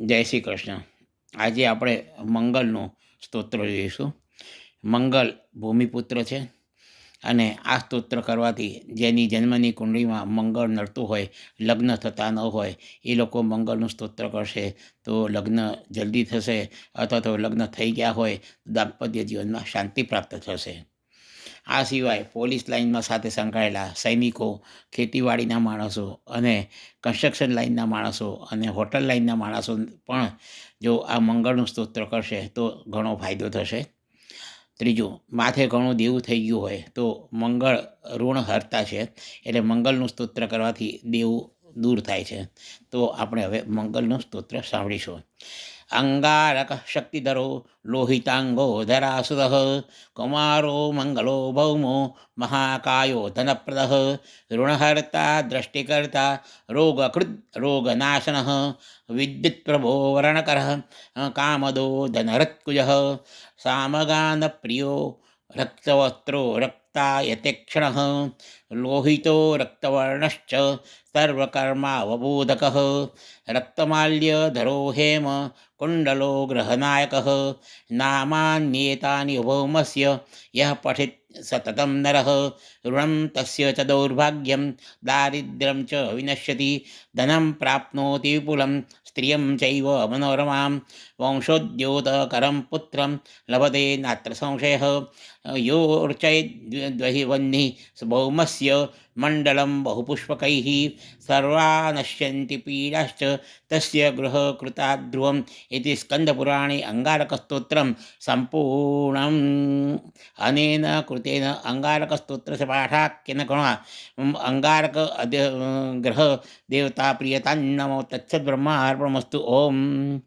જય શ્રી કૃષ્ણ. આજે આપણે મંગળનું સ્તોત્ર જોઈશું. મંગળ ભૂમિપુત્ર છે અને આ સ્તોત્ર કરવાથી જેની જન્મની કુંડળીમાં મંગળ નડતું હોય, લગ્ન થતા ન હોય, એ લોકો મંગળનું સ્તોત્ર કરશે તો લગ્ન જલ્દી થશે, અથવા તો લગ્ન થઈ ગયા હોય દાંપત્ય જીવનમાં શાંતિ પ્રાપ્ત થશે. આ સિવાય પોલીસ લાઇનમાં સાથે સંકળાયેલા સૈનિકો, ખેતીવાડીના માણસો અને કન્સ્ટ્રક્શન લાઇનના માણસો અને હોટલ લાઇનના માણસો પણ જો આ મંગળનું સ્તોત્ર કરશે તો ઘણો ફાયદો થશે. ત્રીજું, માથે ઘણું દેવું થઈ ગયું હોય તો મંગળ ઋણ હરતા છે, એટલે મંગળનું સ્તોત્ર કરવાથી દેવું દૂર થાય છે. તો આપણે હવે મંગળનું સ્તોત્ર સાંભળીશું. અંગારક શક્તિધરો લોહિતાંગો ધરાસુર કુમારો મંગલો ભૌમો મહાકાયો ધનપ્રદ ઋણહર્તા દ્રષ્ટિકર્તા રોગકૃત રોગનાશન વિદ્યુત પ્રભો વર્ણકર કામદો ધનરત્કુજ સામગાન પ્રિયો રક્તવસ્ત્રો રક્તાયતેક્ષણ લોહિતો રક્તવર્ણશ્ચ સર્વકર્માવબોધક રક્તમાલ્ય ધરો હેમ કુંડલો ગ્રહનાયક નામાન્યેતાની ભૌમસ્ય યહ પઠિત સતતમ નરઃ ઋણમ તસ્ય ચ દૌર્ભાગ્યમ દારિદ્ર્યમ ચ વિનશ્યતિ ધનમ પ્રાપ્નોતિ વિપુલમ સ્ત્રિયં ચૈવ મનોરમાં વંશોદ્યોતકરં પુત્રં લભતે નાત્ર સંશયઃ યોર્ચૈદ્વહિવહ્નિ ભૌમસ્ય મંડલમ બહુપુષ્પકૈઃ સર્વા નશ્યન્તિ પીડાશ્ચ તસ્ય ગૃહકૃતા ધ્રુવમ ઇતિ સ્કંદપુરાણે અંગારકસ્તોત્રમ સંપૂર્ણમ. અનેન કૃતેન અંગારકસ્તોત્રસ્ય પાઠાખ્યેન ગણા અંગારક ગ્રહ દેવતા પ્રિયતાન્નમો તત્સદ્બ્રહ્માર્પણમસ્તુ. ઓમ.